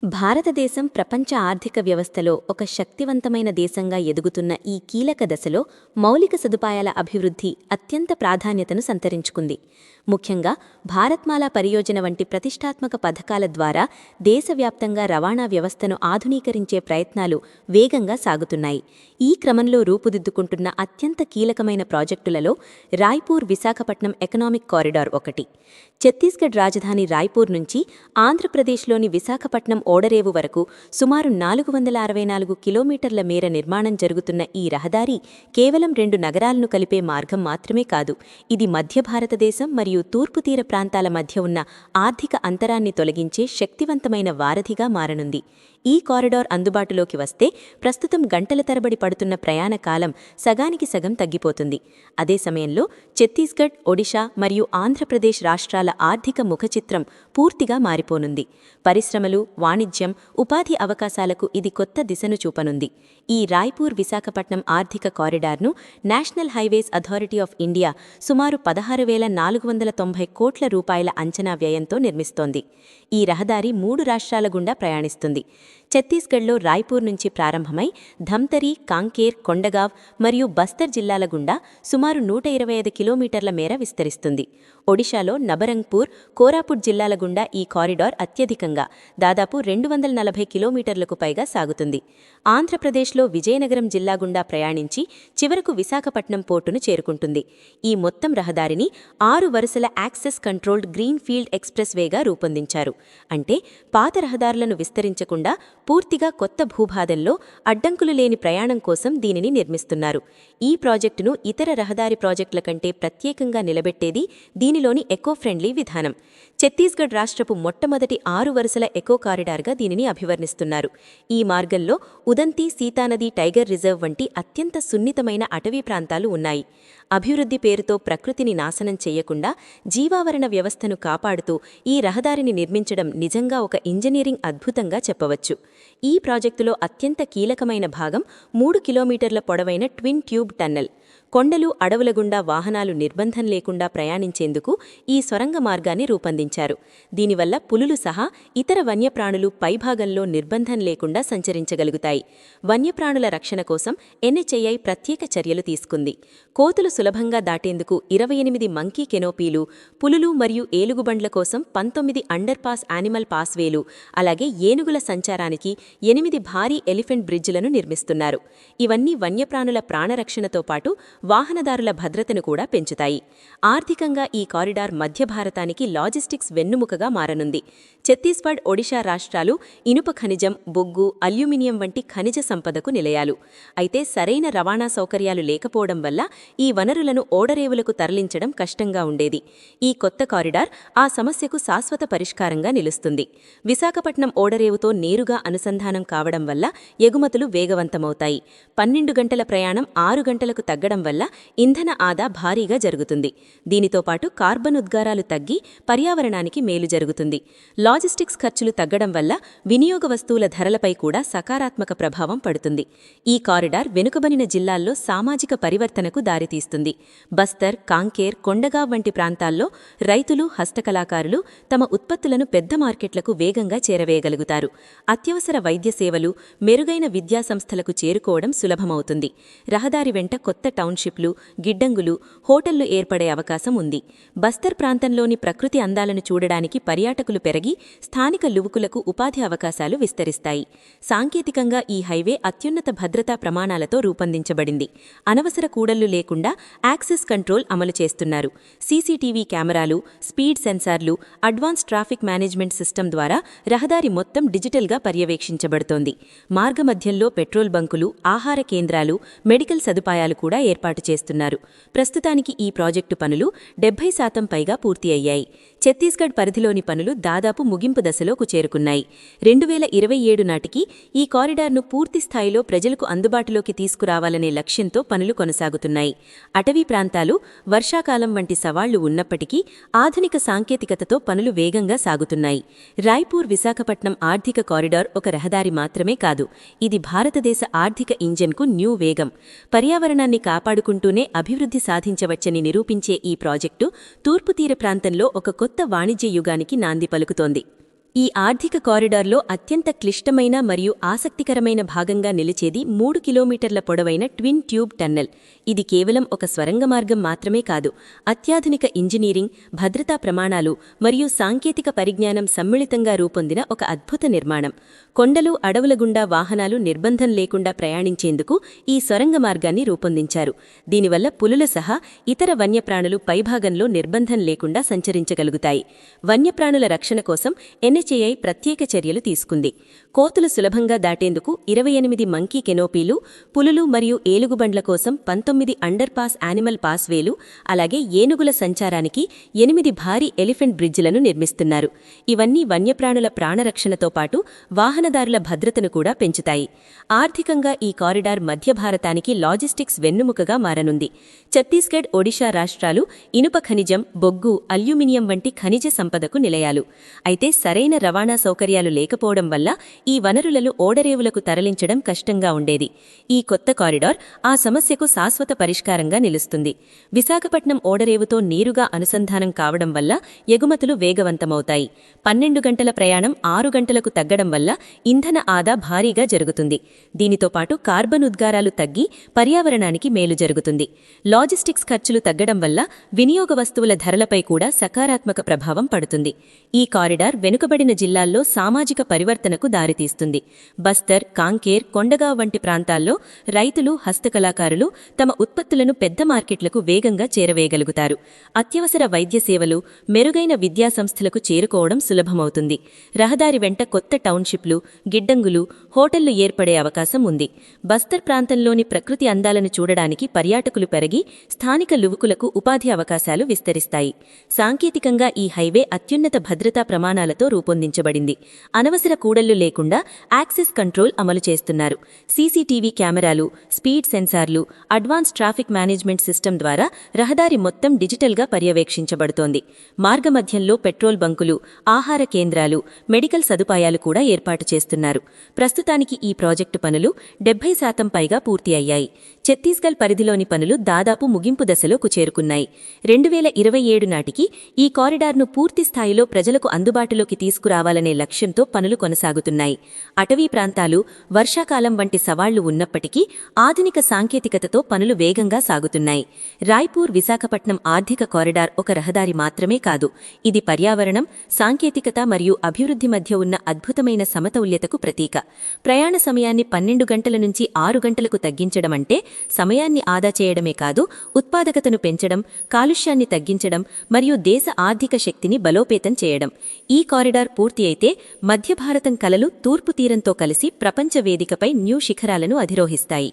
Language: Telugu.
భారతదేశం ప్రపంచ ఆర్థిక వ్యవస్థలో ఒక శక్తివంతమైన దేశంగా ఎదుగుతున్న ఈ కీలక దశలో మౌలిక సదుపాయాల అభివృద్ధి అత్యంత ప్రాధాన్యతను సంతరించుకుంది. ముఖ్యంగా భారత్మాల పరియోజన వంటి ప్రతిష్టాత్మక పథకాల ద్వారా దేశవ్యాప్తంగా రవాణా వ్యవస్థను ఆధునీకరించే ప్రయత్నాలు వేగంగా సాగుతున్నాయి. ఈ క్రమంలో రూపుదిద్దుకుంటున్న అత్యంత కీలకమైన ప్రాజెక్టులలో రాయ్పూర్ విశాఖపట్నం ఎకనామిక్ కారిడార్ ఒకటి. ఛత్తీస్గఢ్ రాజధాని రాయ్పూర్ నుంచి ఆంధ్రప్రదేశ్లోని విశాఖపట్నం ఓడరేవు వరకు సుమారు 464 కిలోమీటర్ల మేర నిర్మాణం జరుగుతున్న ఈ రహదారి కేవలం 2 నగరాలను కలిపే మార్గం మాత్రమే కాదు, ఇది మధ్య భారతదేశం మరియు తూర్పు తీర ప్రాంతాల మధ్య ఉన్న ఆర్థిక అంతరాన్ని తొలగించే శక్తివంతమైన వారధిగా మారనుంది. ఈ కారిడార్ అందుబాటులోకి వస్తే ప్రస్తుతం గంటల తరబడి పడుతున్న ప్రయాణ కాలం సగానికి సగం తగ్గిపోతుంది. అదే సమయంలో ఛత్తీస్గఢ్, ఒడిషా మరియు ఆంధ్రప్రదేశ్ రాష్ట్రాల ఆర్థిక ముఖచిత్రం పూర్తిగా మారిపోనుంది. పరిశ్రమలు, వాణిజ్యం, ఉపాధి అవకాశాలకు ఇది కొత్త దిశను చూపనుంది. ఈ రాయ్పూర్ విశాఖపట్నం ఆర్థిక కారిడార్ను National Highways Authority of India సుమారు 16,490 కోట్ల రూపాయల అంచనా వ్యయంతో నిర్మిస్తోంది. ఈ రహదారి 3 రాష్ట్రాల గుండా ప్రయాణిస్తుంది. ఛత్తీస్గఢ్లో రాయ్పూర్ నుంచి ప్రారంభమై ధమ్తరీ, కాంకేర్, కొండగావ్ మరియు బస్తర్ జిల్లాల గుండా సుమారు 125 కిలోమీటర్ల మేర విస్తరిస్తుంది. ఒడిషాలో నబరంగ్పూర్, కోరాపుట్ జిల్లాల గుండా ఈ కారిడార్ అత్యధికంగా దాదాపు 240 కిలోమీటర్లకు పైగా సాగుతుంది. ఆంధ్రప్రదేశ్లో విజయనగరం జిల్లా గుండా ప్రయాణించి చివరకు విశాఖపట్నం పోర్టును చేరుకుంటుంది. ఈ మొత్తం రహదారిని 6 వరుసల యాక్సెస్ కంట్రోల్డ్ గ్రీన్ ఫీల్డ్ ఎక్స్ప్రెస్ వేగా రూపొందించారు. అంటే పాత రహదారులను విస్తరించకుండా పూర్తిగా కొత్త భూభాగంలో అడ్డంకులు లేని ప్రయాణం కోసం దీనిని నిర్మిస్తున్నారు. ఈ ప్రాజెక్టును ఇతర రహదారి ప్రాజెక్టుల కంటే ప్రత్యేకంగా నిలబెట్టేది దీనిలోని ఎకో ఫ్రెండ్లీ విధానం. ఛత్తీస్గఢ్ రాష్ట్రపు మొట్టమొదటి 6 వరుసల ఎకో కారిడార్గా దీనిని అభివర్ణిస్తున్నారు. ఈ మార్గంలో ఉదంతి, సీతానది టైగర్ రిజర్వ్ వంటి అత్యంత సున్నితమైన అటవీ ప్రాంతాలు ఉన్నాయి. అభివృద్ధి పేరుతో ప్రకృతిని నాశనం చేయకుండా జీవావరణ వ్యవస్థను కాపాడుతూ ఈ రహదారిని నిర్మించడం నిజంగా ఒక ఇంజనీరింగ్ అద్భుతంగా చెప్పవచ్చు. ఈ ప్రాజెక్టులో అత్యంత కీలకమైన భాగం 3 కిలోమీటర్ల పొడవైన ట్విన్ ట్యూబ్ టన్నెల్. కొండలు, అడవుల గుండా వాహనాలు నిర్బంధం లేకుండా ప్రయాణించేందుకు ఈ సొరంగ మార్గాన్ని రూపొందించారు. దీనివల్ల పులులు సహా ఇతర వన్యప్రాణులు పైభాగంలో నిర్బంధం లేకుండా సంచరించగలుగుతాయి. వన్యప్రాణుల రక్షణ కోసం ఎన్హెచ్ఐ ప్రత్యేక చర్యలు తీసుకుంది. కోతులు సులభంగా దాటేందుకు 28 మంకీ కెనోపీలు, పులులు మరియు ఏలుగుబండ్ల కోసం 19 అండర్ పాస్ యానిమల్ పాస్వేలు, అలాగే ఏనుగుల సంచారానికి 8 భారీ ఎలిఫెంట్ బ్రిడ్జిలను నిర్మిస్తున్నారు. ఇవన్నీ వన్యప్రాణుల ప్రాణరక్షణతో పాటు వాహనదారుల భద్రతను కూడా పెంచుతాయి. ఆర్థికంగా ఈ కారిడార్ మధ్య భారతానికి లాజిస్టిక్స్ వెన్నుముకగా మారనుంది. ఛత్తీస్గఢ్, ఒడిషా రాష్ట్రాలు ఇనుప ఖనిజం, బొగ్గు, అల్యూమినియం వంటి ఖనిజ సంపదకు నిలయాలు. అయితే సరైన రవాణా సౌకర్యాలు లేకపోవడం వల్ల ఈ వనరులను ఓడరేవులకు తరలించడం కష్టంగా ఉండేది. ఈ కొత్త కారిడార్ ఆ సమస్యకు శాశ్వత పరిష్కారంగా నిలుస్తుంది. విశాఖపట్నం ఓడరేవుతో నేరుగా అనుసంధానం కావడం వల్ల ఎగుమతులు వేగవంతమవుతాయి. 12 గంటల ప్రయాణం 6 గంటలకు తగ్గడం వల్ల ఇంధన ఆదా భారీగా జరుగుతుంది. దీనితో పాటు కార్బన్ ఉద్గారాలు తగ్గి పర్యావరణానికి మేలు జరుగుతుంది. లాజిస్టిక్స్ ఖర్చులు తగ్గడం వల్ల వినియోగ వస్తువుల ధరలపై కూడా సకారాత్మక ప్రభావం పడుతుంది. ఈ కారిడార్ వెనుకబడిన జిల్లాల్లో సామాజిక పరివర్తనకు దారితీస్తుంది. బస్తర్, కాంకేర్, కొండగావ్ వంటి ప్రాంతాల్లో రైతులు, హస్తకళాకారులు తమ ఉత్పత్తులను పెద్ద మార్కెట్లకు వేగంగా చేరవేయగలుగుతారు. అత్యవసర వైద్య సేవలు, మెరుగైన విద్యా సంస్థలకు చేరుకోవడం సులభమవుతుంది. రహదారి వెంట కొత్త టౌన్షిప్లు, గిడ్డంగులు, హోటళ్లు ఏర్పడే అవకాశం ఉంది. బస్తర్ ప్రాంతంలోని ప్రకృతి అందాలను చూడడానికి పర్యాటకులు పెరిగి స్థానిక యువకులకు ఉపాధి అవకాశాలు విస్తరిస్తాయి. సాంకేతికంగా ఈ హైవే అత్యున్నత భద్రతా ప్రమాణాలతో రూపొందించబడింది. అనవసర కూడళ్లు లేకుండా యాక్సెస్ కంట్రోల్ అమలు చేస్తున్నారు. సీసీటీవీ కెమెరాలు, స్పీడ్ సెన్సార్లు, అడ్వాన్స్ ట్రాఫిక్ మేనేజ్మెంట్ సిస్టమ్ ద్వారా రహదారి మొత్తం డిజిటల్గా పర్యవేక్షించబడుతోంది. మార్గమధ్యంలో పెట్రోల్ బంకులు, ఆహార కేంద్రాలు, మెడికల్ సదుపాయాలు కూడా ఏర్పాటు చేస్తున్నారు. ప్రస్తుతానికి ఈ ప్రాజెక్టు పనులు 70% పైగా పూర్తి అయ్యాయి. ఛత్తీస్గఢ్ పరిధిలోని పనులు దాదాపు ముగింపు దశలోకి చేరుకున్నాయి. 2027 నాటికి ఈ కారిడార్ను పూర్తి స్థాయిలో ప్రజలకు అందుబాటులోకి తీసుకురావాలనే లక్ష్యంతో పనులు కొనసాగుతున్నాయి. అటవీ ప్రాంతాలు, వర్షాకాలం వంటి సవాళ్లు ఉన్నప్పటికీ ఆధునిక సాంకేతికతతో పనులు వేగంగా సాగుతున్నాయి. రాయ్పూర్ విశాఖపట్నం ఆర్థిక కారిడార్ ఒక రహదారి మాత్రమే కాదు, ఇది భారతదేశ ఆర్థిక ఇంజన్కు న్యూ వేగం. పర్యావరణాన్ని కాపాడుకుంటూనే అభివృద్ధి సాధించవచ్చని నిరూపించే ఈ ప్రాజెక్టు తూర్పు తీర ప్రాంతంలో ఒక కొత్త వాణిజ్య యుగానికి నాంది పలుకుతోంది. ఈ ఆర్థిక కారిడార్లో అత్యంత క్లిష్టమైన మరియు ఆసక్తికరమైన భాగంగా నిలిచేది 3 కిలోమీటర్ల పొడవైన ట్విన్ ట్యూబ్ టన్నెల్. ఇది కేవలం ఒక స్వరంగ మార్గం మాత్రమే కాదు, అత్యాధునిక ఇంజనీరింగ్, భద్రతా ప్రమాణాలు మరియు సాంకేతిక పరిజ్ఞానం సమ్మిళితంగా రూపొందిన ఒక అద్భుత నిర్మాణం. కొండలు, అడవుల గుండా వాహనాలు నిర్బంధం లేకుండా ప్రయాణించేందుకు ఈ సొరంగ మార్గాన్ని రూపొందించారు. దీనివల్ల పులుల సహా ఇతర వన్యప్రాణులు పైభాగంలో నిర్బంధం లేకుండా సంచరించగలుగుతాయి. వన్యప్రాణుల రక్షణ కోసం NHAI ప్రత్యేక చర్యలు తీసుకుంది. కోతులు సులభంగా దాటేందుకు 28 మంకీ కెనోపీలు, పులులు మరియు ఏలుగుబండ్ల కోసం 19 అండర్ పాస్ యానిమల్ పాస్వేలు, అలాగే ఏనుగుల సంచారానికి 8 భారీ ఎలిఫెంట్ బ్రిడ్జిలను నిర్మిస్తున్నారు. ఇవన్నీ వన్యప్రాణుల ప్రాణరక్షణతో పాటు వాహనదారుల భద్రతను కూడా పెంచుతాయి. ఆర్థికంగా ఈ కారిడార్ మధ్య భారతానికి లాజిస్టిక్స్ వెన్నుముకగా మారనుంది. ఛత్తీస్గఢ్, ఒడిషా రాష్ట్రాలు ఇనుప ఖనిజం, బొగ్గు, అల్యూమినియం వంటి ఖనిజ సంపదకు నిలయాలు. అయితే సరైన రవాణా సౌకర్యాలు లేకపోవడం వల్ల ఈ వనరులను ఓడరేవులకు తరలించడం కష్టంగా ఉండేది. ఈ కొత్త కారిడార్ ఆ సమస్యకు శాశ్వత పరిష్కారంగా నిలుస్తుంది. విశాఖపట్నం ఓడరేవుతో నేరుగా అనుసంధానం కావడం వల్ల ఎగుమతులు వేగవంతమవుతాయి. 12 గంటల ప్రయాణం 6 గంటలకు తగ్గడం వల్ల ఇంధన ఆదా భారీగా జరుగుతుంది. దీనితో పాటు కార్బన్ ఉద్గారాలు తగ్గి పర్యావరణానికి మేలు జరుగుతుంది. లాజిస్టిక్స్ ఖర్చులు తగ్గడం వల్ల వినియోగ వస్తువుల ధరలపై కూడా సకారాత్మక ప్రభావం పడుతుంది. ఈ కారిడార్ వెనుకబడిన జిల్లాల్లో సామాజిక పరివర్తనకు దారితీస్తుంది. బస్తర్, కాంకేర్, కొండగావ్ వంటి ప్రాంతాల్లో రైతులు, హస్తకళాకారులు తమ ఉత్పత్తులను పెద్ద మార్కెట్లకు వేగంగా చేరవేయగలుగుతారు. అత్యవసర వైద్య సేవలు, మెరుగైన విద్యాసంస్థలకు చేరుకోవడం సులభమవుతుంది. రహదారి వెంట కొత్త టౌన్షిప్లు, గిడ్డంగులు, హోటళ్లు ఏర్పడే అవకాశం ఉంది. బస్తర్ ప్రాంతంలోని ప్రకృతి అందాలను చూడడానికి పర్యాటకులు పెరిగి స్థానిక యువకులకు ఉపాధి అవకాశాలు విస్తరిస్తాయి. సాంకేతికంగా ఈ హైవే అత్యున్నత భద్రతా ప్రమాణాలతో రూపొందించబడింది. అనవసర కూడళ్లు లేకుండా యాక్సెస్ కంట్రోల్ అమలు చేస్తున్నారు. సీసీటీవీ కెమెరాలు, స్పీడ్ సెన్సార్లు, అడ్వాన్స్ ట్రాఫిక్ మేనేజ్మెంట్ సిస్టమ్ ద్వారా రహదారి మొత్తం డిజిటల్గా పర్యవేక్షించబడుతోంది. మార్గమధ్యంలో పెట్రోల్ బంకులు, ఆహార కేంద్రాలు, మెడికల్ సదుపాయాలు కూడా ఏర్పాటు చేస్తున్నారు. ప్రస్తుతానికి ఈ ప్రాజెక్టు పనులు 70% పైగా పూర్తి అయ్యాయి. ఛత్తీస్గఢ్ పరిధిలోని పనులు దాదాపు ముగింపు దశలోకి చేరుకున్నాయి. 2027 నాటికి ఈ కారిడార్ను పూర్తి స్థాయిలో ప్రజలకు అందుబాటులోకి తీసుకురావాలనే లక్ష్యంతో పనులు కొనసాగుతున్నాయి. అటవీ ప్రాంతాలు, వర్షాకాలం వంటి సవాళ్లు ఉన్నప్పటికీ ఆధునిక సాంకేతికతతో పనులు వేగంగా సాగుతున్నాయి. రాయ్పూర్ విశాఖపట్నం ఆర్థిక కారిడార్ ఒక రహదారి మాత్రమే కాదు, ఇది పర్యావరణం, సాంకేతికత మరియు అభివృద్ధి మధ్య ఉన్న అద్భుతమైన సమతౌల్యతకు ప్రతీక. ప్రయాణ సమయాన్ని 12 గంటల నుంచి 6 గంటలకు తగ్గించడం అంటే సమయాన్ని ఆదా చేయడమే కాదు, ఉత్పాదకతను పెంచడం, కాలుష్యాన్ని తగ్గించడం మరియు దేశ ఆర్థిక శక్తిని బలోపేతం చేయడం. ఈ కారిడార్ పూర్తి అయితే మధ్య భారతం కలలు తూర్పు తీరంతో కలిసి ప్రపంచ వేదికపై న్యూ శిఖరాలను అధిరోహిస్తాయి.